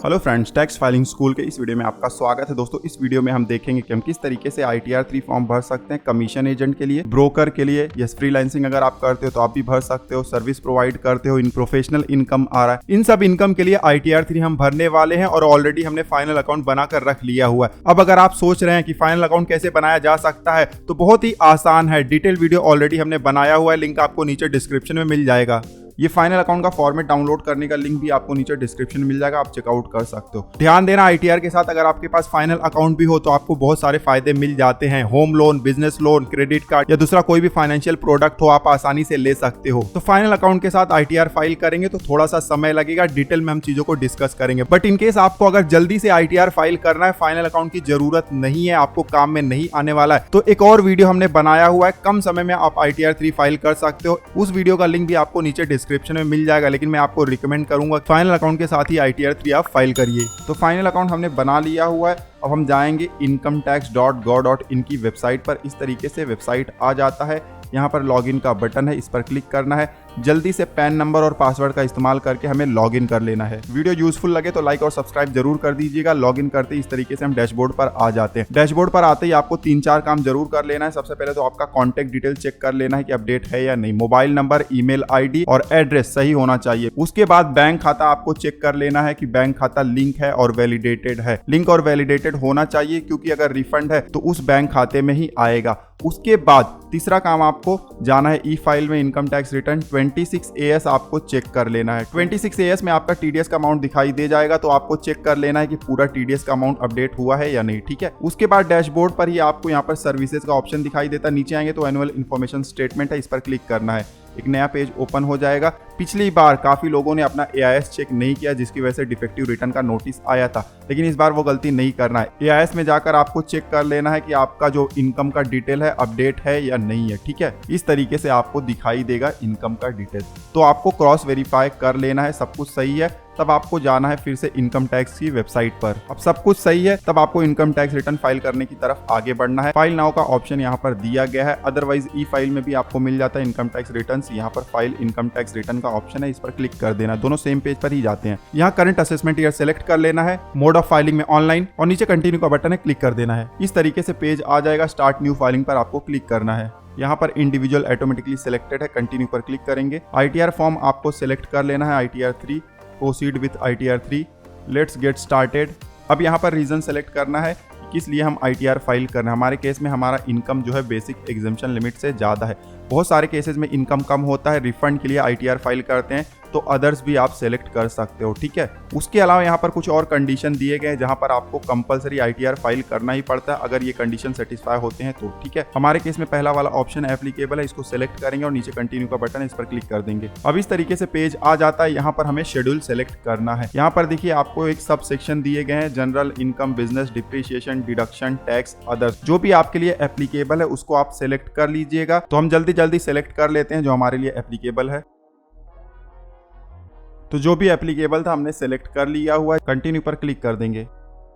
Hello friends, tax filing school के इस video में आपका स्वागत है। दोस्तों, इस वीडियो में हम देखेंगे कि हम किस तरीके से ITR 3 फॉर्म भर सकते हैं कमीशन एजेंट के लिए, ब्रोकर के लिए, या फ्रीलांसिंग अगर आप करते हो तो आप भी भर सकते हो, सर्विस प्रोवाइड करते हो, इन प्रोफेशनल इनकम आ रहा है, इन सब इनकम के लिए ITR 3 हम भरने वाले हैं और ऑलरेडी हमने फाइनल अकाउंट बनाकर रख लिया हुआ है। अब अगर आप सोच रहे हैं कि फाइनल अकाउंट कैसे बनाया जा सकता है तो बहुत ही आसान है। डिटेल वीडियो ऑलरेडी हमने बनाया हुआ है, लिंक आपको नीचे डिस्क्रिप्शन में मिल जाएगा। ये फाइनल अकाउंट का फॉर्मेट डाउनलोड करने का लिंक भी आपको नीचे डिस्क्रिप्शन में मिल जाएगा, आप चेकआउट कर सकते हो। ध्यान देना, ITR के साथ अगर आपके पास फाइनल अकाउंट भी हो तो आपको बहुत सारे फायदे मिल जाते हैं। Home loan, business loan, credit card या दूसरा कोई भी फाइनेंशियल प्रोडक्ट हो आप आसानी से ले सकते हो। तो फाइनल अकाउंट के साथ ITR फाइल करेंगे तो थोड़ा सा समय लगेगा, डिटेल में हम चीजों को डिस्कस करेंगे। बट इनकेस आपको अगर जल्दी से ITR फाइल करना है, फाइनल अकाउंट की जरूरत नहीं है, आपको काम में नहीं आने वाला है, तो एक और वीडियो हमने बनाया हुआ है, कम समय में आप ITR 3 फाइल कर सकते हो। उस वीडियो का लिंक भी आपको नीचे डिस्क्रिप्शन में मिल जाएगा, लेकिन मैं आपको रिकमेंड करूंगा फाइनल अकाउंट के साथ ही ITR 3 आप फाइल करिए। तो फाइनल अकाउंट हमने बना लिया हुआ है। अब हम जाएंगे incometax.gov.in की वेबसाइट पर। इस तरीके से वेबसाइट आ जाता है। यहाँ पर लॉगिन का बटन है, इस पर क्लिक करना है। जल्दी से पैन नंबर और पासवर्ड का इस्तेमाल करके हमें लॉगिन कर लेना है। वीडियो यूजफुल लगे तो लाइक और सब्सक्राइब जरूर कर दीजिएगा। लॉगिन करते इस तरीके से हम डैशबोर्ड पर आ जाते हैं। डैशबोर्ड पर आते ही आपको 3-4 काम जरूर कर लेना है। सबसे पहले तो आपका कॉन्टैक्ट डिटेल चेक कर लेना है कि अपडेट है या नहीं। मोबाइल नंबर, ईमेल ID और एड्रेस सही होना चाहिए। उसके बाद बैंक खाता आपको चेक कर लेना है कि बैंक खाता लिंक है और वैलिडेटेड है। लिंक और वैलिडेटेड होना चाहिए, क्योंकि अगर रिफंड है तो उस बैंक खाते में ही आएगा। उसके बाद तीसरा काम आपको जाना है ई-फाइल में इनकम टैक्स रिटर्न 26AS आपको चेक कर लेना है। 26AS में आपका TDS का अमाउंट दिखाई दे जाएगा, तो आपको चेक कर लेना है कि पूरा TDS का अमाउंट अपडेट हुआ है या नहीं। ठीक है। उसके बाद डैशबोर्ड पर ही आपको यहाँ पर सर्विसेज का ऑप्शन दिखाई देता है। नीचे आएंगे तो एनुअल इन्फॉर्मेशन स्टेटमेंट है, इस पर क्लिक करना है। एक नया पेज ओपन हो जाएगा। पिछली बार काफी लोगों ने अपना AIS चेक नहीं किया, जिसकी वजह से डिफेक्टिव रिटर्न का नोटिस आया था, लेकिन इस बार वो गलती नहीं करना है। AIS में जाकर आपको चेक कर लेना है कि आपका जो इनकम का डिटेल है अपडेट है या नहीं है। ठीक है। इस तरीके से आपको दिखाई देगा इनकम का डिटेल। तो आपको क्रॉस वेरीफाई कर लेना है, सब कुछ सही है, तब आपको जाना है फिर से इनकम टैक्स की वेबसाइट पर। अब सब कुछ सही है, तब आपको इनकम टैक्स रिटर्न फाइल करने की तरफ आगे बढ़ना है। फाइल नाउ का ऑप्शन यहाँ पर दिया गया है, अदरवाइज ई-फाइल में भी आपको मिल जाता है इनकम टैक्स रिटर्न। यहाँ पर फाइल इनकम टैक्स रिटर्न का ऑप्शन है, इस पर क्लिक कर देना। दोनों सेम पेज पर ही जाते हैं। यहाँ करंट असेसमेंट ईयर सेलेक्ट कर लेना है, मोड ऑफ फाइलिंग में ऑनलाइन, और नीचे कंटिन्यू का बटन है, क्लिक कर देना है। इस तरीके से पेज आ जाएगा। स्टार्ट न्यू फाइलिंग पर आपको क्लिक करना है। यहाँ पर इंडिविजुअल ऑटोमेटिकली सिलेक्टेड है, कंटिन्यू पर क्लिक करेंगे। ITR फॉर्म आपको सिलेक्ट कर लेना है, ITR 3, proceed with ITR 3, let's get started. अब यहाँ पर रीजन सेलेक्ट करना है किस लिए हम ITR फाइल कर रहे हैं। हमारे केस में हमारा इनकम जो है बेसिक एग्जम्पशन लिमिट से ज़्यादा है। बहुत सारे केसेस में इनकम कम होता है, रिफंड के लिए ITR फाइल करते हैं, तो अदर्स भी आप सेलेक्ट कर सकते हो। ठीक है। उसके अलावा यहाँ पर कुछ और कंडीशन दिए गए हैं, जहाँ पर आपको कंपलसरी ITR फाइल करना ही पड़ता है अगर ये कंडीशन सेटिस्फाई होते हैं तो। ठीक है। हमारे केस में पहला वाला ऑप्शन एप्लीकेबल है, इसको सेलेक्ट करेंगे और नीचे कंटिन्यू का बटन है, इस पर क्लिक कर देंगे। अब इस तरीके से पेज आ जाता है। यहाँ पर हमें शेड्यूल सेलेक्ट करना है। यहाँ पर देखिए आपको एक सब सेक्शन दिए गए हैं, general, income, business, depreciation, deduction, tax, others. जो भी आपके लिए एप्लीकेबल है उसको आप सेलेक्ट कर लीजिएगा। तो हम जल्दी सेलेक्ट कर लेते हैं जो हमारे लिए एप्लीकेबल है। तो जो भी एप्लीकेबल था हमने सेलेक्ट कर लिया हुआ है। कंटिन्यू पर क्लिक कर देंगे।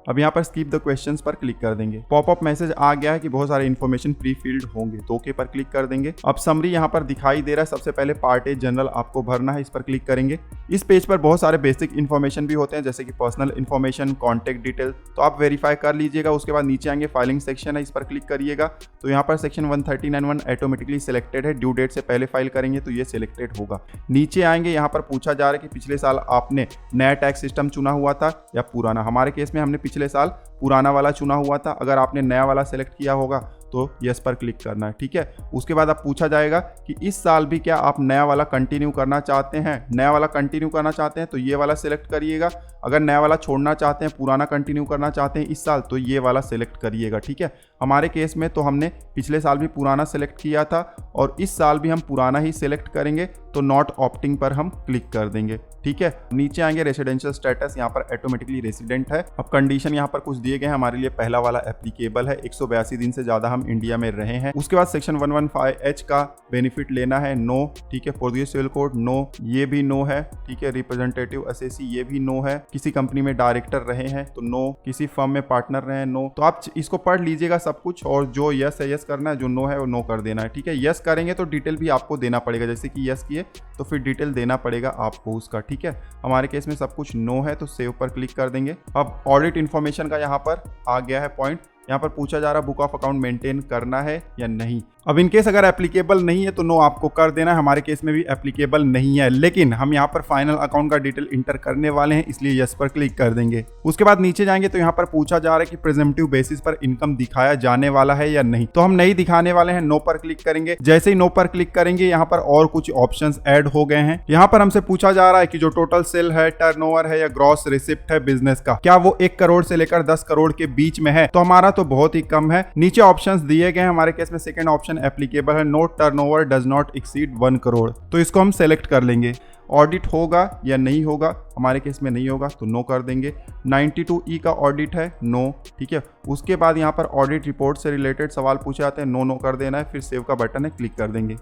अब यहाँ पर स्किप द क्वेश्चंस पर क्लिक कर देंगे। पॉपअप मैसेज आ गया है कि बहुत सारे इन्फॉर्मेशन प्री फील्ड होंगे, तो ओके पर क्लिक कर देंगे। अब समरी यहाँ पर दिखाई दे रहा है। सबसे पहले पार्ट ए जनरल आपको भरना है, इस पर क्लिक करेंगे। इस पेज पर बहुत सारे बेसिक इन्फॉर्मेशन भी होते हैं, जैसे कि पर्सनल इन्फॉर्मेशन, कॉन्टैक्ट डिटेल, तो आप वेरीफाई कर लीजिएगा। उसके बाद नीचे आएंगे फाइलिंग सेक्शन है, इस पर क्लिक करिएगा। तो यहाँ पर सेक्शन 139(1) ऑटोमेटिकली सिलेक्टेड है, ड्यू डेट से पहले फाइल करेंगे तो ये सिलेक्टेड होगा। नीचे आएंगे, यहाँ पर पूछा जा रहा है कि पिछले साल आपने नया टैक्स सिस्टम चुना हुआ था या पुराना। हमारे केस में हमने पिछले साल पुराना वाला चुना हुआ था। अगर आपने नया वाला सेलेक्ट किया होगा तो यस पर क्लिक करना है। ठीक है। उसके बाद अब पूछा जाएगा कि इस साल भी क्या आप नया वाला कंटिन्यू करना चाहते हैं। नया वाला कंटिन्यू करना चाहते हैं तो ये वाला सिलेक्ट करिएगा। अगर नया वाला छोड़ना चाहते हैं, पुराना कंटिन्यू करना चाहते हैं इस साल, तो ये वाला सिलेक्ट करिएगा। ठीक है। हमारे केस में तो हमने पिछले साल भी पुराना सेलेक्ट किया था और इस साल भी हम पुराना ही सिलेक्ट करेंगे, तो नॉट ऑप्टिंग पर हम क्लिक कर देंगे। ठीक है। नीचे आएंगे रेसिडेंशियल स्टेटस, यहाँ पर ऑटोमेटिकली रेसिडेंट है। अब कंडीशन यहाँ पर कुछ दिए गए हैं। हमारे लिए पहला वाला एप्लीकेबल है, 182 दिन से ज्यादा हम इंडिया में रहे हैं। उसके बाद सेक्शन 115H का बेनिफिट लेना है, नो। ठीक है। पोर्टुगीज सिविल कोड, नो, ये भी नो है। ठीक है। रिप्रेजेंटेटिव असेसी, ये भी नो है। किसी कंपनी में डायरेक्टर रहे हैं तो नो, किसी फर्म में पार्टनर रहे हैं नो। तो आप इसको पढ़ लीजिएगा सब कुछ, और जो यस है यस करना है, जो नो है वो नो कर देना है। ठीक है, यस करेंगे तो डिटेल भी आपको देना पड़ेगा, जैसे कि यस किए तो फिर डिटेल देना पड़ेगा आपको उसका। ठीक है, हमारे केस में सब कुछ नो है तो सेव पर क्लिक कर देंगे। अब ऑडिट इन्फॉर्मेशन का यहाँ पर आ गया है पॉइंट। यहाँ पर पूछा जा रहा है बुक ऑफ अकाउंट मेंटेन करना है या नहीं। अब इन केस अगर एप्लीकेबल नहीं है तो नो आपको कर देना है। हमारे केस में भी एप्लीकेबल नहीं है, लेकिन हम यहाँ पर फाइनल अकाउंट का डिटेल इंटर करने वाले हैं, इसलिए यस पर क्लिक कर देंगे। उसके बाद नीचे जाएंगे तो यहाँ पर पूछा जा रहा है कि प्रेजेंटिव बेसिस पर इनकम दिखाया जाने वाला है या नहीं, तो हम नहीं दिखाने वाले हैं, नो पर क्लिक करेंगे। जैसे ही नो पर क्लिक करेंगे यहाँ पर और कुछ ऑप्शंस ऐड हो गए हैं। यहाँ पर हमसे पूछा जा रहा है कि जो टोटल सेल है, टर्नओवर है या ग्रॉस रिसिप्ट है बिजनेस का, क्या वो 1 करोड़ से लेकर 10 करोड़ के बीच में है, तो हमारा तो बहुत ही कम है। नीचे ऑप्शंस दिए गए हैं, हमारे केस में सेकंड ऑप्शन एप्लीकेबल है, no turnover does not exceed 1 crore, तो इसको हम सेलेक्ट कर लेंगे। ऑडिट होगा या नहीं होगा, हमारे केस में नहीं होगा तो नो कर देंगे। 92E का ऑडिट है, नो। ठीक है, उसके बाद यहाँ पर ऑडिट रिपोर्ट से रिलेटेड सवाल पूछे जाते हैं, नो नो कर देना है, फिर सेव का बटन है, क्लिक कर देंगे।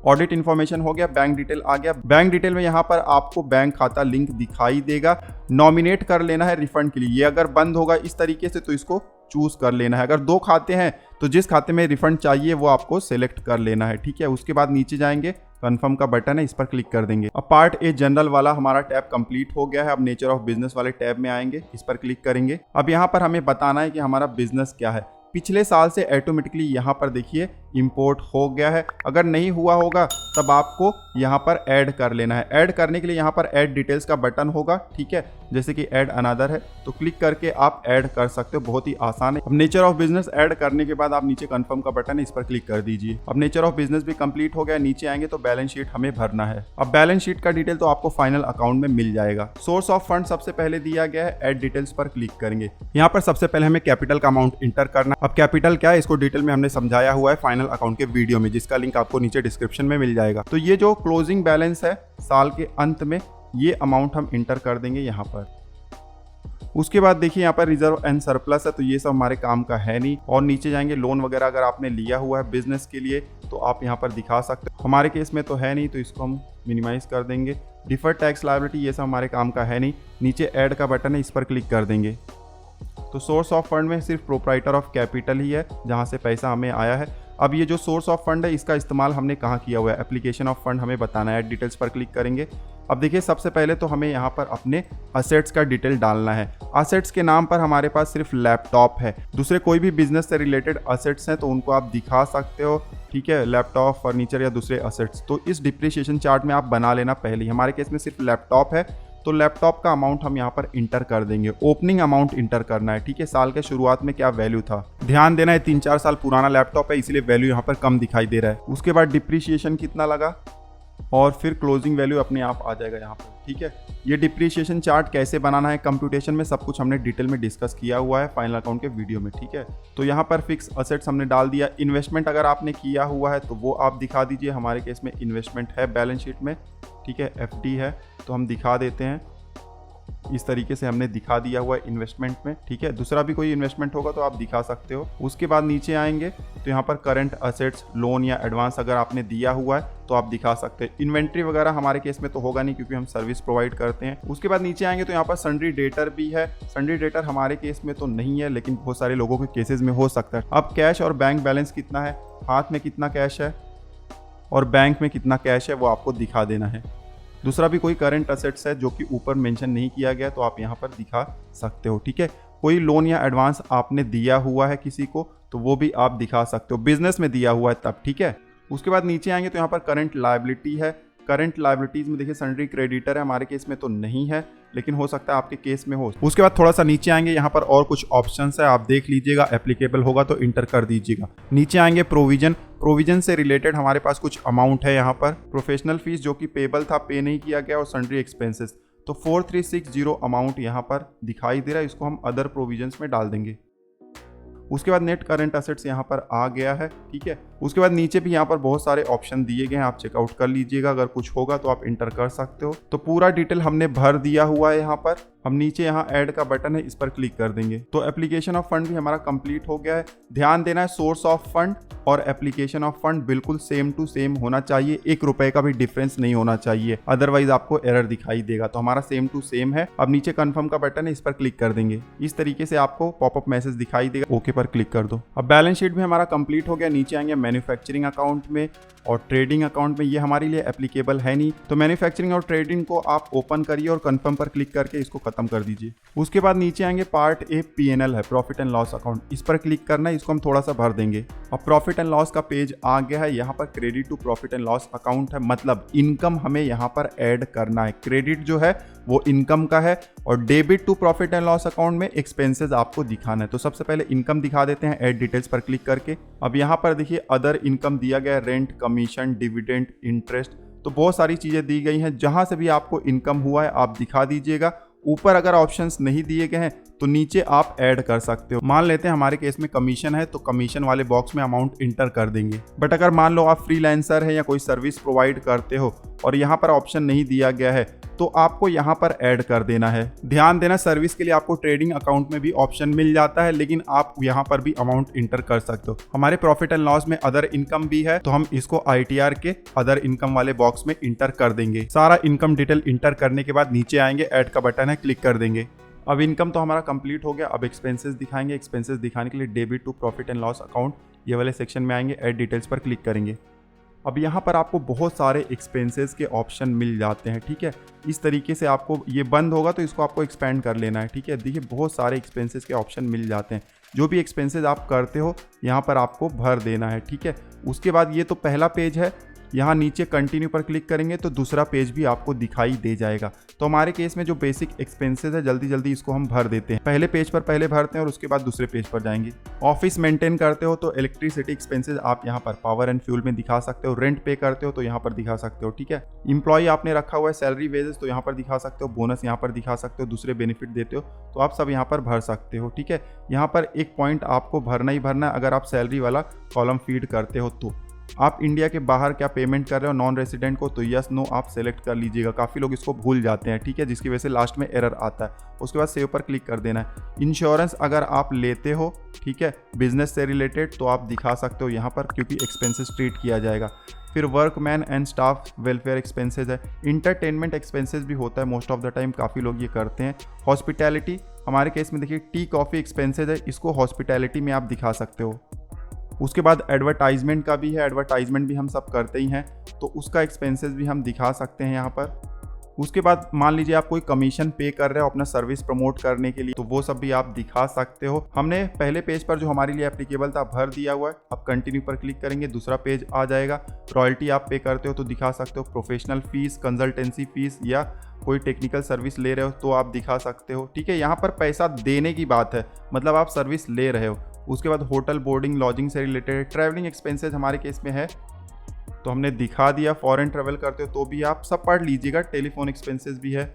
ऑडिट इन्फॉर्मेशन हो गया, बैंक डिटेल आ गया। बैंक डिटेल में यहाँ पर आपको बैंक खाता लिंक दिखाई देगा, नॉमिनेट कर लेना है रिफंड के लिए। ये अगर बंद होगा इस तरीके से तो इसको चूज कर लेना है। अगर 2 खाते हैं तो जिस खाते में रिफंड चाहिए वो आपको सेलेक्ट कर लेना है। ठीक है, उसके बाद नीचे जाएंगे, कंफर्म का बटन है, इस पर क्लिक कर देंगे। अब पार्ट ए जनरल वाला हमारा टैब कंप्लीट हो गया है। अब नेचर ऑफ बिजनेस वाले टैब में आएंगे, इस पर क्लिक करेंगे। अब यहाँ पर हमें बताना है कि हमारा बिजनेस क्या है। पिछले साल से ऑटोमेटिकली यहाँ पर देखिए इंपोर्ट हो गया है। अगर नहीं हुआ होगा तब आपको यहाँ पर ऐड कर लेना है। ऐड करने के लिए यहाँ पर ऐड डिटेल्स का बटन होगा। ठीक है, जैसे कि ऐड अनदर है तो क्लिक करके आप ऐड कर सकते हो, बहुत ही आसान है। अब नेचर ऑफ बिजनेस ऐड करने के बाद आप नीचे कंफर्म का बटन है, इस पर क्लिक कर दीजिए। अब नेचर ऑफ बिजनेस भी कंप्लीट हो गया। नीचे आएंगे तो बैलेंस शीट हमें भरना है। अब बैलेंस शीट का डिटेल तो आपको फाइनल अकाउंट में मिल जाएगा। सोर्स ऑफ फंड सबसे पहले दिया गया है, ऐड डिटेल्स पर क्लिक करेंगे। यहाँ पर सबसे पहले हमें कैपिटल का अमाउंट इंटर करना। अब कैपिटल क्या है इसको डिटेल में हमने समझाया हुआ है फाइनल अकाउंट के वीडियो में, जिसका लिंक आपको नीचे डिस्क्रिप्शन में मिल जाएगा। तो ये जो क्लोजिंग बैलेंस है साल के अंत में, ये अमाउंट हम इंटर कर देंगे यहाँ पर। उसके बाद देखिए यहाँ पर रिजर्व एंड सरप्लस है, तो ये सब हमारे काम का है नहीं। और नीचे जाएंगे, लोन वगैरह अगर आपने लिया हुआ है बिजनेस के लिए तो आप यहाँ पर दिखा सकते हो। हमारे केस में तो है नहीं तो इसको हम मिनिमाइज कर देंगे। डिफर्ड टैक्स लायबिलिटी ये सब हमारे काम का है नहीं। नीचे ऐड का बटन है, इस पर क्लिक कर देंगे। तो सोर्स ऑफ फंड में सिर्फ प्रोप्राइटर ऑफ कैपिटल ही है जहाँ से पैसा हमें आया है। अब ये जो सोर्स ऑफ फंड है इसका इस्तेमाल हमने कहाँ किया हुआ है, एप्लीकेशन ऑफ फंड हमें बताना है। ऐड डिटेल्स पर क्लिक करेंगे। अब देखिए सबसे पहले तो हमें यहाँ पर अपने असेट्स का डिटेल डालना है। असेट्स के नाम पर हमारे पास सिर्फ लैपटॉप है। दूसरे कोई भी बिजनेस से रिलेटेड असेट्स हैं तो उनको आप दिखा सकते हो। ठीक है, लैपटॉप, फर्नीचर या दूसरे असेट्स, तो इस डिप्रिसिएशन चार्ट में आप बना लेना पहले। हमारे केस में सिर्फ लैपटॉप है तो लैपटॉप का अमाउंट हम यहाँ पर इंटर कर देंगे। ओपनिंग अमाउंट इंटर करना है। ठीक है, साल के शुरुआत में क्या वैल्यू था, ध्यान देना है 3-4 साल पुराना लैपटॉप है इसलिए वैल्यू यहाँ पर कम दिखाई दे रहा है। उसके बाद डिप्रिसिएशन कितना लगा और फिर क्लोजिंग वैल्यू अपने आप आ जाएगा यहाँ पर। ठीक है, ये डिप्रिसिएशन चार्ट कैसे बनाना है कंप्यूटेशन में सब कुछ हमने डिटेल में डिस्कस किया हुआ है फाइनल अकाउंट के वीडियो में। ठीक है, तो यहाँ पर फिक्स असेट्स हमने डाल दिया। इन्वेस्टमेंट अगर आपने किया हुआ है तो वो आप दिखा दीजिए। हमारे केस में इन्वेस्टमेंट है बैलेंस शीट में। ठीक है, FD है तो हम दिखा देते हैं। इस तरीके से हमने दिखा दिया हुआ है इन्वेस्टमेंट में। ठीक है, दूसरा भी कोई इन्वेस्टमेंट होगा तो आप दिखा सकते हो। उसके बाद नीचे आएंगे तो यहाँ पर करंट असेट्स, लोन या एडवांस अगर आपने दिया हुआ है तो आप दिखा सकते हैं। इन्वेंट्री वगैरह हमारे केस में तो होगा नहीं क्योंकि हम सर्विस प्रोवाइड करते हैं। उसके बाद नीचे आएंगे तो यहाँ पर सन्ड्री डेटर भी है। सन्ड्री डेटर हमारे केस में तो नहीं है लेकिन बहुत सारे लोगों के केसेस में हो सकता है। अब कैश और बैंक बैलेंस कितना है, हाथ में कितना कैश है और बैंक में कितना कैश है वो आपको दिखा देना है। दूसरा भी कोई करंट असेट्स है जो कि ऊपर मेंशन नहीं किया गया तो आप यहाँ पर दिखा सकते हो। ठीक है, कोई लोन या एडवांस आपने दिया हुआ है किसी को तो वो भी आप दिखा सकते हो, बिजनेस में दिया हुआ है तब। ठीक है, उसके बाद नीचे आएंगे तो यहाँ पर करंट लायबिलिटी है। करंट लायबिलिटीज में देखिए सन्ड्री क्रेडिटर है, हमारे केस में तो नहीं है लेकिन हो सकता है आपके केस में हो। उसके बाद थोड़ा सा नीचे आएंगे, यहाँ पर और कुछ ऑप्शंस है, आप देख लीजिएगा, एप्लीकेबल होगा तो इंटर कर दीजिएगा। नीचे आएंगे प्रोविजन, प्रोविजन से रिलेटेड हमारे पास कुछ अमाउंट है। यहाँ पर प्रोफेशनल फीस जो कि पेबल था, पे नहीं किया गया, और सन्ड्री एक्सपेंसेस, तो 4360 अमाउंट यहाँ पर दिखाई दे रहा है, इसको हम अदर प्रोविजंस में डाल देंगे। उसके बाद नेट करंट असेट्स यहाँ पर आ गया है। ठीक है, उसके बाद नीचे भी यहाँ पर बहुत सारे ऑप्शन दिए गए हैं, आप चेकआउट कर लीजिएगा, अगर कुछ होगा तो आप इंटर कर सकते हो। तो पूरा डिटेल हमने भर दिया हुआ है यहाँ पर। अब नीचे यहाँ ऐड का बटन है, इस पर क्लिक कर देंगे तो एप्लीकेशन ऑफ फंड भी हमारा कंप्लीट हो गया है। ध्यान देना है सोर्स ऑफ फंड और एप्लीकेशन ऑफ फंड बिल्कुल सेम टू सेम होना चाहिए, 1 रुपए का भी डिफरेंस नहीं होना चाहिए, अदरवाइज आपको एरर दिखाई देगा। तो हमारा सेम टू सेम है। अब नीचे कंफर्म का बटन है, इस पर क्लिक कर देंगे। इस तरीके से आपको पॉपअप मैसेज दिखाई देगा, ओके पर क्लिक कर दो। अब बैलेंस शीट भी हमारा कंप्लीट हो गया। नीचे आएंगे मैन्युफैक्चरिंग अकाउंट में और ट्रेडिंग अकाउंट में, ये हमारे लिए एप्लीकेबल है नहीं, तो मैन्युफैक्चरिंग और ट्रेडिंग को आप ओपन करिए और कंफर्म पर क्लिक करके इसको खत्म कर दीजिए। उसके बाद नीचे आएंगे पार्ट ए P&L है, प्रॉफिट एंड लॉस अकाउंट, इस पर क्लिक करना है, इसको हम थोड़ा सा भर देंगे। अब प्रॉफिट एंड लॉस का पेज आ गया है। यहाँ पर credit to profit and loss account है, मतलब इनकम हमें यहाँ पर ऐड करना है। क्रेडिट जो है वो इनकम का है और debit to profit and loss account में एक्सपेंसेस आपको दिखाना है। तो सबसे पहले इनकम दिखा देते हैं ऐड डिटेल्स पर क्लिक करके। अब यहाँ पर देखिए अदर इनकम दिया गया है, रेंट, कमीशन, डिविडेंड, इंटरेस्ट, तो बहुत सारी चीजें दी गई हैं। जहां से भी आपको इनकम हुआ है आप दिखा दीजिएगा। ऊपर अगर ऑप्शंस नहीं दिए गए हैं तो नीचे आप ऐड कर सकते हो। मान लेते हैं हमारे केस में कमीशन है तो कमीशन वाले बॉक्स में अमाउंट इंटर कर देंगे। बट अगर मान लो आप फ्रीलांसर है या कोई सर्विस प्रोवाइड करते हो और यहाँ पर ऑप्शन नहीं दिया गया है तो आपको यहाँ पर ऐड कर देना है। ध्यान देना सर्विस के लिए आपको ट्रेडिंग अकाउंट में भी ऑप्शन मिल जाता है, लेकिन आप यहाँ पर भी अमाउंट इंटर कर सकते हो। हमारे प्रॉफिट एंड लॉस में अदर इनकम भी है तो हम इसको ITR के अदर इनकम वाले बॉक्स में इंटर कर देंगे। सारा इनकम डिटेल इंटर करने के बाद नीचे आएंगे, ऐड का बटन है, क्लिक कर देंगे। अब इनकम तो हमारा कंप्लीट हो गया। अब एक्सपेंसेस दिखाएंगे। एक्सपेंसेस दिखाने के लिए debit to profit and loss account ये वाले सेक्शन में आएंगे, ऐड डिटेल्स पर क्लिक करेंगे। अब यहाँ पर आपको बहुत सारे एक्सपेंसेस के ऑप्शन मिल जाते हैं, ठीक है। इस तरीके से आपको ये बंद होगा तो इसको आपको एक्सपेंड कर लेना है, ठीक है। देखिए बहुत सारे एक्सपेंसेस के ऑप्शन मिल जाते हैं। जो भी एक्सपेंसेस आप करते हो यहाँ पर आपको भर देना है, ठीक है। उसके बाद ये तो पहला पेज है, यहाँ नीचे कंटिन्यू पर क्लिक करेंगे तो दूसरा पेज भी आपको दिखाई दे जाएगा। तो हमारे केस में जो बेसिक एक्सपेंसेस है जल्दी जल्दी इसको हम भर देते हैं। पहले पेज पर पहले भरते हैं और उसके बाद दूसरे पेज पर जाएंगे। ऑफिस मेंटेन करते हो तो इलेक्ट्रिसिटी एक्सपेंसेस आप यहाँ पर पावर एंड फ्यूल में दिखा सकते हो। रेंट पे करते हो तो यहाँ पर दिखा सकते हो, ठीक है। इंप्लॉय आपने रखा हुआ है, सैलरी वेजेस तो यहाँ पर दिखा सकते हो, बोनस यहाँ पर दिखा सकते हो, दूसरे बेनिफिट देते हो तो आप सब यहाँ पर भर सकते हो, ठीक है। यहाँ पर एक पॉइंट आपको भरना ही भरना है अगर आप सैलरी वाला कॉलम फीड करते हो तो। आप इंडिया के बाहर क्या पेमेंट कर रहे हो नॉन रेसिडेंट को तो यस नो आप सेलेक्ट कर लीजिएगा। काफ़ी लोग इसको भूल जाते हैं, ठीक है, जिसकी वजह से लास्ट में एरर आता है। उसके बाद सेव पर क्लिक कर देना है। इंश्योरेंस अगर आप लेते हो, ठीक है, बिजनेस से रिलेटेड तो आप दिखा सकते हो यहाँ पर, क्योंकि एक्सपेंसेस ट्रीट किया जाएगा। फिर workman and staff welfare expenses है। इंटरटेनमेंट एक्सपेंसेस भी होता है मोस्ट ऑफ द टाइम, काफ़ी लोग ये करते हैं। हॉस्पिटैलिटी हमारे केस में देखिए टी कॉफ़ी एक्सपेंसेस है, इसको हॉस्पिटैलिटी में आप दिखा सकते हो। उसके बाद एडवर्टाइजमेंट का भी है, एडवर्टाइजमेंट भी हम सब करते ही हैं तो उसका एक्सपेंसेस भी हम दिखा सकते हैं यहाँ पर। उसके बाद मान लीजिए आप कोई कमीशन पे कर रहे हो अपना सर्विस प्रमोट करने के लिए तो वो सब भी आप दिखा सकते हो। हमने पहले पेज पर जो हमारे लिए एप्लीकेबल था भर दिया हुआ है। अब कंटिन्यू पर क्लिक करेंगे, दूसरा पेज आ जाएगा। रॉयल्टी आप पे करते हो तो दिखा सकते हो। प्रोफेशनल फीस, कंसल्टेंसी फीस या कोई टेक्निकल सर्विस ले रहे हो तो आप दिखा सकते हो, ठीक है। यहाँ पर पैसा देने की बात है, मतलब आप सर्विस ले रहे हो। उसके बाद होटल, बोर्डिंग, लॉजिंग से रिलेटेड ट्रैवलिंग एक्सपेंसेस हमारे केस में है तो हमने दिखा दिया। फॉरेन ट्रैवल करते हो तो भी आप सब पढ़ लीजिएगा। टेलीफोन एक्सपेंसेस भी है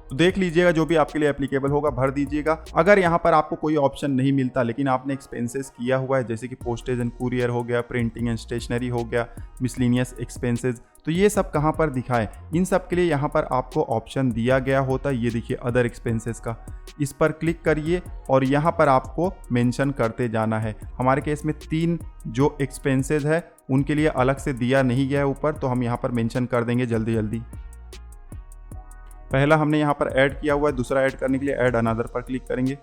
तो देख लीजिएगा, जो भी आपके लिए एप्लीकेबल होगा भर दीजिएगा। अगर यहाँ पर आपको कोई ऑप्शन नहीं मिलता लेकिन आपने एक्सपेंसेस किया हुआ है, जैसे कि पोस्टेज एंड कुरियर हो गया, प्रिंटिंग एंड स्टेशनरी हो गया, मिसलिनियस एक्सपेंसेस, तो ये सब कहाँ पर दिखाएं, इन सब के लिए यहाँ पर आपको ऑप्शन दिया गया होता है। ये देखिए अदर एक्सपेंसेस का, इस पर क्लिक करिए और यहाँ पर आपको मेंशन करते जाना है। हमारे केस में 3 जो एक्सपेंसेस है उनके लिए अलग से दिया नहीं गया है ऊपर, तो हम यहाँ पर मेंशन कर देंगे जल्दी जल्दी। पहला हमने यहाँ पर ऐड किया हुआ है, दूसरा ऐड करने के लिए ऐड अनदर पर क्लिक करेंगे।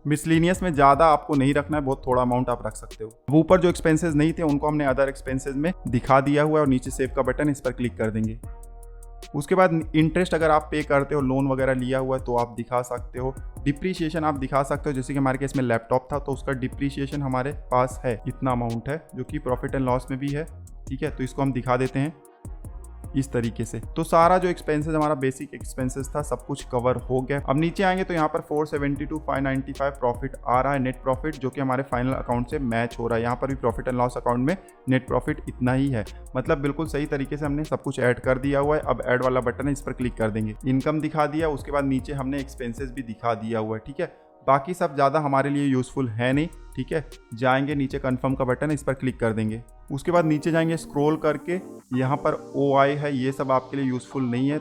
मिसलिनियस में ज़्यादा आपको नहीं रखना है, बहुत थोड़ा अमाउंट आप रख सकते हो। ऊपर जो एक्सपेंसेस नहीं थे उनको हमने अदर एक्सपेंसेस में दिखा दिया हुआ है और नीचे सेव का बटन, इस पर क्लिक कर देंगे। उसके बाद इंटरेस्ट अगर आप पे करते हो, लोन वगैरह लिया हुआ है तो आप दिखा सकते हो। डिप्रीशिएशन आप दिखा सकते हो, जैसे कि हमारे केस में लैपटॉप था तो उसका डिप्रीशिएशन हमारे पास है, इतना अमाउंट है जो कि प्रॉफिट एंड लॉस में भी है, ठीक है। तो इसको हम दिखा देते हैं इस तरीके से। तो सारा जो एक्सपेंसेस हमारा बेसिक एक्सपेंसेस था सब कुछ कवर हो गया। अब नीचे आएंगे तो यहाँ पर 472 595 प्रॉफिट आ रहा है, नेट प्रॉफिट, जो कि हमारे फाइनल अकाउंट से मैच हो रहा है। यहाँ पर भी प्रॉफिट एंड लॉस अकाउंट में नेट प्रॉफिट इतना ही है, मतलब बिल्कुल सही तरीके से हमने सब कुछ ऐड कर दिया हुआ है। अब ऐड वाला बटन है, इस पर क्लिक कर देंगे। इनकम दिखा दिया, उसके बाद नीचे हमने एक्सपेंसेस भी दिखा दिया हुआ है, ठीक है। बाकी सब ज़्यादा हमारे लिए यूज़फुल है नहीं, ठीक है। जाएंगे नीचे कन्फर्म का बटन है, इस पर क्लिक कर देंगे। उसके बाद नीचे जाएंगे स्क्रॉल करके, यहाँ पर OI है, ये सब आपके लिए यूज़फुल नहीं है।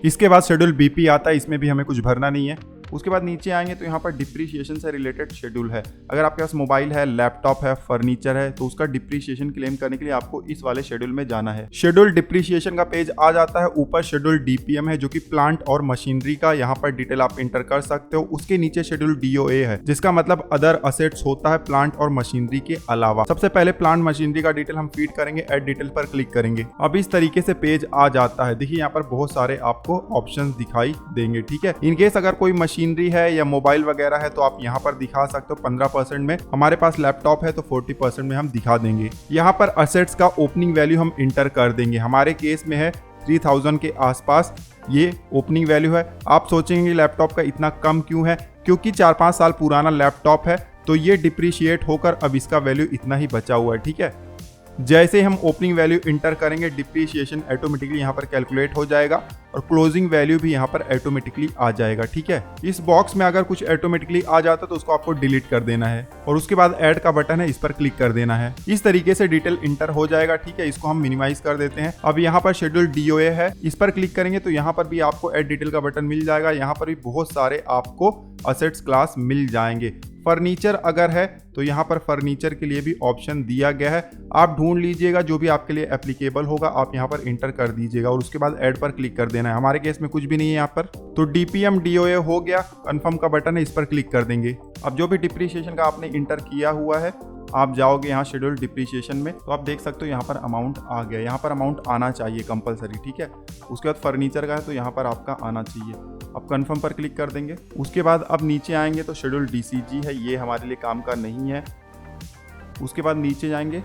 इसके बाद शेड्यूल BP आता है, इसमें भी हमें कुछ भरना नहीं है। उसके बाद नीचे आएंगे तो यहाँ पर डिप्रीशिएशन से रिलेटेड शेड्यूल है। अगर आपके पास मोबाइल है, लैपटॉप है, फर्नीचर है, तो उसका डिप्रीशिएशन क्लेम करने के लिए आपको इस वाले शेड्यूल में जाना है। शेड्यूल डिप्रीशिएशन का पेज आ जाता है। ऊपर शेड्यूल DPM है जो कि प्लांट और मशीनरी का, यहाँ पर डिटेल आप इंटर कर सकते हो। उसके नीचे शेड्यूल DOA है जिसका मतलब अदर असेट्स होता है प्लांट और मशीनरी के अलावा। सबसे पहले प्लांट मशीनरी का डिटेल हम फीड करेंगे, ऐड डिटेल पर क्लिक करेंगे। अब इस तरीके से पेज आ जाता है। देखिए यहाँ पर बहुत सारे आपको ऑप्शंस दिखाई देंगे, ठीक है। इनकेस अगर कोई मशीनरी है या मोबाइल वगैरह है तो आप यहाँ पर दिखा सकते हो 15% में। हमारे पास लैपटॉप है तो 40% में हम दिखा देंगे। यहाँ पर असेट्स का ओपनिंग वैल्यू हम इंटर कर देंगे। हमारे केस में है 3000 के आसपास ये ओपनिंग वैल्यू है। आप सोचेंगे लैपटॉप का इतना कम क्यों है, क्योंकि 4-5 साल पुराना लैपटॉप है तो ये डिप्रिशिएट होकर अब इसका वैल्यू इतना ही बचा हुआ है, ठीक है। जैसे हम ओपनिंग वैल्यू इंटर करेंगे डिप्रिशिएशन ऑटोमेटिकली यहाँ पर कैलकुलेट हो जाएगा और क्लोजिंग वैल्यू भी यहाँ पर ऑटोमेटिकली आ जाएगा, ठीक है। इस बॉक्स में अगर कुछ ऑटोमेटिकली आ जाता तो उसको आपको डिलीट कर देना है और उसके बाद ऐड का बटन है, इस पर क्लिक कर देना है। इस तरीके से डिटेल इंटर हो जाएगा, ठीक है। इसको हम मिनिमाइज कर देते हैं। अब यहाँ पर शेड्यूल DOA है, इस पर क्लिक करेंगे तो यहाँ पर भी आपको ऐड डिटेल का बटन मिल जाएगा। यहाँ पर भी बहुत सारे आपको असेट्स क्लास मिल जाएंगे। फर्नीचर अगर है तो यहाँ पर फर्नीचर के लिए भी ऑप्शन दिया गया है। आप ढूंढ लीजिएगा जो भी आपके लिए एप्लीकेबल होगा, आप यहाँ पर इंटर कर दीजिएगा और उसके बाद ऐड पर क्लिक कर देना है। हमारे केस में कुछ भी नहीं है यहाँ पर, तो DPM DOA हो गया। कंफर्म का बटन है, इस पर क्लिक कर देंगे। अब जो भी डिप्रीशिएशन का आपने इंटर किया हुआ है, आप जाओगे यहाँ शेड्यूल डिप्रीशिएशन में तो आप देख सकते हो यहाँ पर अमाउंट आ गया। यहाँ पर अमाउंट आना चाहिए कंपलसरी, ठीक है। उसके बाद फर्नीचर का है तो यहाँ पर आपका आना चाहिए। अब कंफर्म पर क्लिक कर देंगे। उसके बाद अब नीचे आएंगे तो शेड्यूल DCG है, ये हमारे लिए काम का नहीं है। उसके बाद नीचे जाएंगे,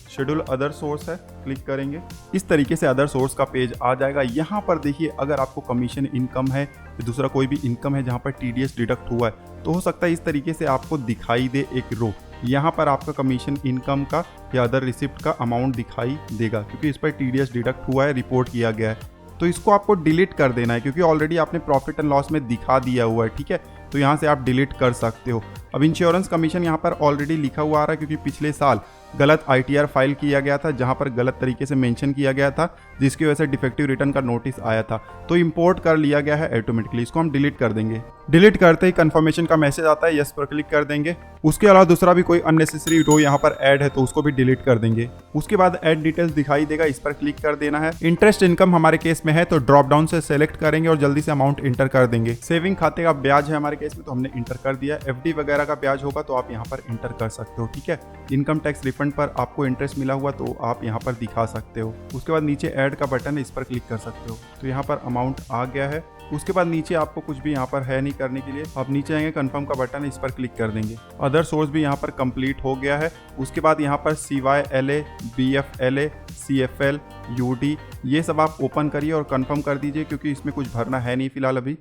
शेड्यूल अदर सोर्स है, क्लिक करेंगे। इस तरीके से अदर सोर्स का पेज आ जाएगा। यहाँ पर देखिए अगर आपको कमीशन इनकम है या दूसरा कोई भी इनकम है जहाँ पर TDS डिडक्ट हुआ है तो हो सकता है इस तरीके से आपको दिखाई दे एक रो। यहाँ पर आपका कमीशन इनकम का या अदर रिसिप्ट का अमाउंट दिखाई देगा क्योंकि इस पर TDS डिडक्ट हुआ है, रिपोर्ट किया गया है। तो इसको आपको डिलीट कर देना है क्योंकि ऑलरेडी आपने प्रॉफिट एंड लॉस में दिखा दिया हुआ है, ठीक है। तो यहाँ से आप डिलीट कर सकते हो। अब इंश्योरेंस कमीशन यहाँ पर ऑलरेडी लिखा हुआ आ रहा है क्योंकि पिछले साल गलत ITR फाइल किया गया था जहाँ पर गलत तरीके से मेंशन किया गया था जिसकी वजह से डिफेक्टिव रिटर्न का नोटिस आया था, तो इंपोर्ट कर लिया गया है ऑटोमेटिकली। इसको हम डिलीट कर देंगे। डिलीट करते ही कंफर्मेशन का मैसेज आता है, यस पर क्लिक कर देंगे। उसके अलावा दूसरा भी कोई अननेसेसरी रो यहाँ पर ऐड है तो उसको भी डिलीट कर देंगे। उसके बाद ऐड डिटेल्स दिखाई देगा, इस पर क्लिक कर देना है। इंटरेस्ट इनकम हमारे केस में है तो ड्रॉप डाउन से सेलेक्ट करेंगे और जल्दी से अमाउंट इंटर कर देंगे। सेविंग खाते का ब्याज है हमारे केस में तो हमने इंटर कर दिया। FD वगैरह का ब्याज होगा तो आप यहाँ पर इंटर कर सकते हो, ठीक है। इनकम टैक्स रिफंड पर आपको इंटरेस्ट मिला हुआ तो आप यहाँ पर दिखा सकते हो। उसके बाद नीचे ऐड का बटन है, इस पर क्लिक कर सकते हो। तो यहाँ पर अमाउंट आ गया है। उसके बाद नीचे आपको कुछ भी यहाँ पर है नहीं करने के लिए, आप नीचे आएंगे, कंफर्म का बटन है, इस पर क्लिक कर देंगे। अदर सोर्स भी यहाँ पर कंप्लीट हो गया है। उसके बाद यहाँ पर CYLA, BFLA, CFL, UD ये सब आप ओपन करिए और कंफर्म कर दीजिए क्योंकि इसमें कुछ भरना है नहीं फिलहाल अभी।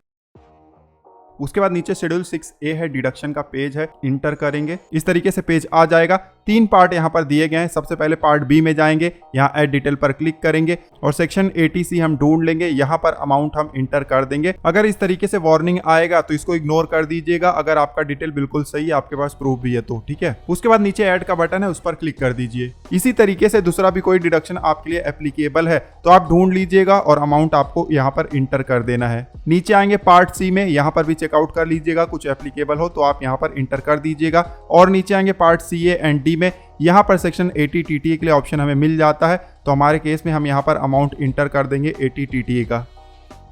उसके बाद नीचे शेड्यूल 6A है, डिडक्शन का पेज है, इंटर करेंगे। इस तरीके से पेज आ जाएगा। 3 पार्ट यहाँ पर दिए गए हैं। सबसे पहले पार्ट B में जाएंगे, यहाँ ऐड डिटेल पर क्लिक करेंगे और सेक्शन 80C हम ढूंढ लेंगे। यहाँ पर अमाउंट हम इंटर कर देंगे। अगर इस तरीके से वार्निंग आएगा तो इसको इग्नोर कर दीजिएगा अगर आपका डिटेल बिल्कुल सही है, आपके पास प्रूफ भी है तो, ठीक है। उसके बाद नीचे ऐड का बटन है, उस पर क्लिक कर दीजिए। इसी तरीके से दूसरा भी कोई डिडक्शन आपके लिए एप्लीकेबल है तो आप ढूंढ लीजिएगा और अमाउंट आपको यहाँ पर इंटर कर देना है। नीचे आएंगे पार्ट C में, यहाँ पर भी चेकआउट कर लीजिएगा, कुछ एप्लीकेबल हो तो आप यहाँ पर इंटर कर दीजिएगा। और नीचे आएंगे पार्ट CA एंड D में, यहाँ पर सेक्शन 80 TTA के लिए ऑप्शन हमें मिल जाता है तो हमारे केस में हम यहाँ पर अमाउंट इंटर कर देंगे 80 TTA का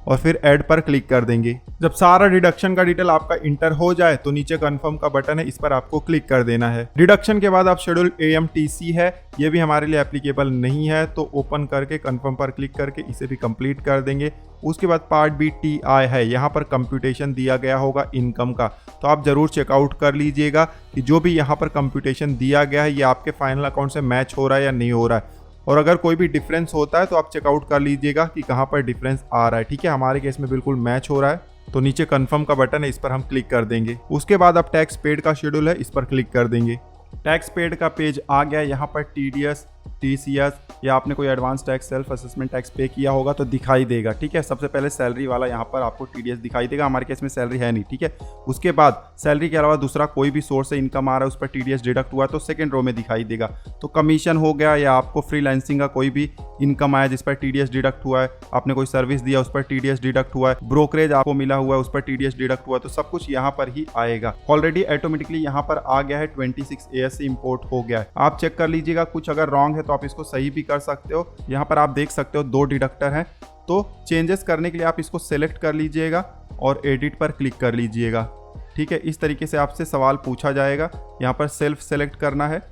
और फिर ऐड पर क्लिक कर देंगे। जब सारा डिडक्शन का डिटेल आपका इंटर हो जाए तो नीचे कंफर्म का बटन है, इस पर आपको क्लिक कर देना है। डिडक्शन के बाद आप शेड्यूल AMTC है, ये भी हमारे लिए एप्लीकेबल नहीं है तो ओपन करके कंफर्म पर क्लिक करके इसे भी कंप्लीट कर देंगे। उसके बाद पार्ट B TI है, यहाँ पर कंप्यूटेशन दिया गया होगा इनकम का तो आप जरूर चेकआउट कर लीजिएगा कि जो भी यहाँ पर कंप्यूटेशन दिया गया है ये आपके फाइनल अकाउंट से मैच हो रहा है या नहीं हो रहा है। और अगर कोई भी डिफरेंस होता है तो आप चेकआउट कर लीजिएगा कि कहाँ पर डिफरेंस आ रहा है, ठीक है। हमारे केस में बिल्कुल मैच हो रहा है तो नीचे कंफर्म का बटन है, इस पर हम क्लिक कर देंगे। उसके बाद अब टैक्स पेड का शेड्यूल है, इस पर क्लिक कर देंगे। टैक्स पेड का पेज आ गया। यहाँ पर TDS TCS या आपने कोई advance tax self assessment tax पे किया होगा तो दिखाई देगा। ठीक है, सबसे पहले सैलरी वाला यहाँ पर आपको TDS दिखाई देगा। हमारे केस में सैलरी है नहीं। ठीक है, उसके बाद सैलरी के अलावा दूसरा कोई भी सोर्स से इनकम आ रहा है उस पर TDS डिडक्ट हुआ तो सेकंड रो में दिखाई देगा। तो कमीशन हो गया या आपको फ्रीलांसिंग का कोई भी इनकम आया जिस पर TDS डिडक्ट हुआ है, आपने कोई सर्विस दिया उस पर TDS डिडक्ट हुआ है, ब्रोकरेज आपको मिला हुआ है उस पर TDS डिडक्ट हुआ है, तो सब कुछ यहाँ पर ही आएगा। ऑलरेडी ऑटोमेटिकली यहाँ पर आ गया है 26 AS से इंपोर्ट हो गया है। आप चेक कर लीजिएगा, कुछ अगर रॉन्ग है तो आप इसको सही भी कर सकते हो। यहाँ पर आप देख सकते हो 2 डिडक्टर हैं, तो चेंजेस करने के लिए आप इसको सेलेक्ट कर लीजिएगा और एडिट पर क्लिक कर लीजिएगा। ठीक है, इस तरीके से आपसे सवाल पूछा जाएगा, यहाँ पर सेल्फ सेलेक्ट करना है।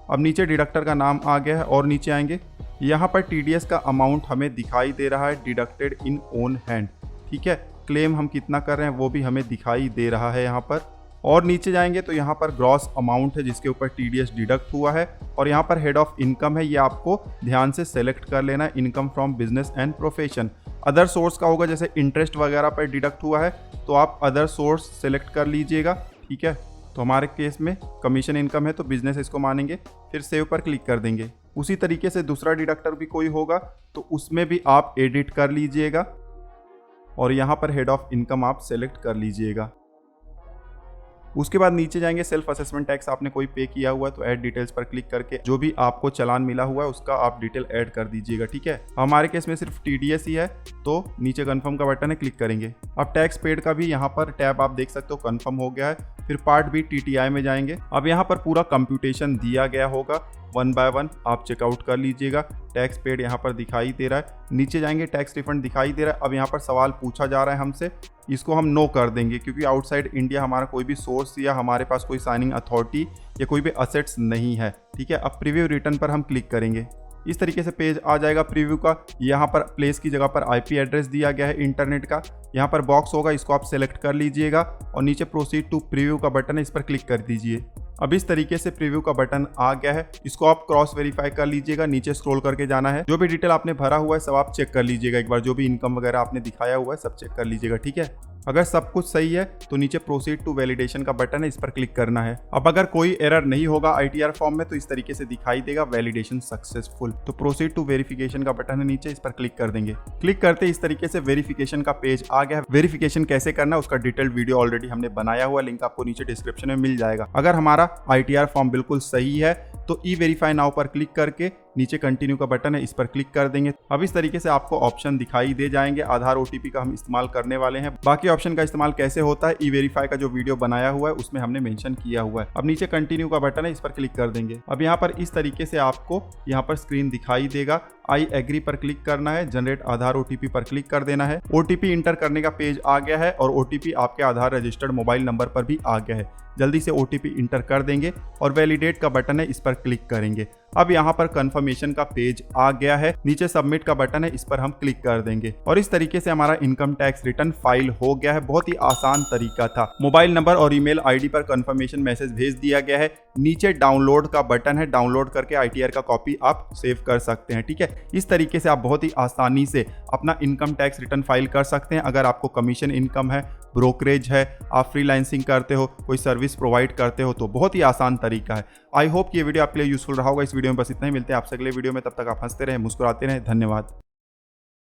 अब नीचे डिडक्टर का नाम आ गया है और नीचे आएंगे, यहाँ पर TDS का अमाउंट हमें दिखाई दे रहा है डिडक्टेड इन ओन हैंड। ठीक है, क्लेम हम कितना कर रहे हैं वो भी हमें दिखाई दे रहा है यहाँ पर। और नीचे जाएंगे तो यहाँ पर ग्रॉस अमाउंट है जिसके ऊपर TDS डिडक्ट हुआ है और यहाँ पर हेड ऑफ इनकम है, ये आपको ध्यान से सेलेक्ट कर लेना है। Income from business and profession other source का होगा, जैसे इंटरेस्ट वगैरह पर डिडक्ट हुआ है तो आप अदर सोर्स सेलेक्ट कर लीजिएगा। ठीक है, तो हमारे केस में कमीशन इनकम है तो बिजनेस इसको मानेंगे, फिर सेव पर क्लिक कर देंगे। उसी तरीके से दूसरा डिडक्टर भी कोई होगा तो उसमें भी आप एडिट कर लीजिएगा और यहाँ पर हेड ऑफ इनकम आप सेलेक्ट कर लीजिएगा। उसके बाद नीचे जाएंगे, सेल्फ असेसमेंट टैक्स आपने कोई पे किया हुआ है तो ऐड डिटेल्स पर क्लिक करके जो भी आपको चालान मिला हुआ है उसका आप डिटेल ऐड कर दीजिएगा। ठीक है, हमारे केस में सिर्फ TDS ही है तो नीचे कंफर्म का बटन है, क्लिक करेंगे। अब टैक्स पेड का भी यहाँ पर टैब आप देख सकते हो कंफर्म हो गया है। फिर पार्ट बी TTI में जाएंगे। अब यहाँ पर पूरा कंप्यूटेशन दिया गया होगा, 1 बाय 1 आप चेकआउट कर लीजिएगा। टैक्स पेड यहाँ पर दिखाई दे रहा है। नीचे जाएंगे, टैक्स रिफंड दिखाई दे रहा है। अब यहाँ पर सवाल पूछा जा रहा है हमसे, इसको हम नो कर देंगे क्योंकि आउटसाइड इंडिया हमारा कोई भी सोर्स या हमारे पास कोई साइनिंग अथॉरिटी या कोई भी असेट्स नहीं है। ठीक है, अब प्रीव्यू रिटर्न पर हम क्लिक करेंगे। इस तरीके से पेज आ जाएगा प्रीव्यू का। यहाँ पर प्लेस की जगह पर IP एड्रेस दिया गया है इंटरनेट का। यहाँ पर बॉक्स होगा, इसको आप सेलेक्ट कर लीजिएगा और नीचे प्रोसीड टू प्रीव्यू का बटन है, इस पर क्लिक कर दीजिए। अब इस तरीके से प्रीव्यू का बटन आ गया है, इसको आप क्रॉस वेरीफाई कर लीजिएगा। नीचे स्क्रॉल करके जाना है, जो भी डिटेल आपने भरा हुआ है सब आप चेक कर लीजिएगा एक बार, जो भी इनकम वगैरह आपने दिखाया हुआ है सब चेक कर लीजिएगा। ठीक है, अगर सब कुछ सही है तो नीचे प्रोसीड टू वैलिडेशन का बटन है, इस पर क्लिक करना है। अब अगर कोई एरर नहीं होगा ITR फॉर्म में तो इस तरीके से दिखाई देगा वैलिडेशन सक्सेसफुल। तो प्रोसीड टू वेरिफिकेशन का बटन है नीचे, इस पर क्लिक कर देंगे। क्लिक करते इस तरीके से वेरिफिकेशन का पेज आ गया है। वेरिफिकेशन कैसे करना उसका डिटेल्ड वीडियो ऑलरेडी हमने बनाया हुआ, लिंक आपको नीचे डिस्क्रिप्शन में मिल जाएगा। अगर हमारा ITR फॉर्म बिल्कुल सही है तो E-वेरीफाई नाउ पर क्लिक करके नीचे कंटिन्यू का बटन है, इस पर क्लिक कर देंगे। अब इस तरीके से आपको ऑप्शन दिखाई दे जाएंगे। आधार OTP का हम इस्तेमाल करने वाले हैं। बाकी ऑप्शन का इस्तेमाल कैसे होता है E-वेरीफाई का जो वीडियो बनाया हुआ है उसमें हमने मेंशन किया हुआ है। अब नीचे कंटिन्यू का बटन है, इस पर क्लिक कर देंगे। अब यहाँ पर इस तरीके से आपको यहाँ पर स्क्रीन दिखाई देगा। आई एग्री पर क्लिक करना है, जनरेट आधार OTP पर क्लिक कर देना है। OTP इंटर करने का पेज आ गया है और OTP आपके आधार रजिस्टर्ड मोबाइल नंबर पर भी आ गया है। जल्दी से OTP इंटर कर देंगे और वैलिडेट का बटन है, इस पर क्लिक करेंगे। अब यहाँ पर कंफर्मेशन का पेज आ गया है, नीचे सबमिट का बटन है, इस पर हम क्लिक कर देंगे और इस तरीके से हमारा इनकम टैक्स रिटर्न फाइल हो गया है। बहुत ही आसान तरीका था। मोबाइल नंबर और ईमेल ID पर कंफर्मेशन मैसेज भेज दिया गया है। नीचे डाउनलोड का बटन है, डाउनलोड करके ITR का कॉपी आप सेव कर सकते हैं। ठीक है, इस तरीके से आप बहुत ही आसानी से अपना इनकम टैक्स रिटर्न फाइल कर सकते हैं। अगर आपको कमीशन इनकम है, ब्रोकरेज है, आप फ्रीलांसिंग करते हो, कोई सर्विस प्रोवाइड करते हो तो बहुत ही आसान तरीका है। आई होप कि ये वीडियो आपके लिए यूजफुल रहा होगा। इस वीडियो में बस इतना ही, मिलते हैं आपसे अगले वीडियो में। तब तक आप हंसते रहें, मुस्कुराते रहें। धन्यवाद।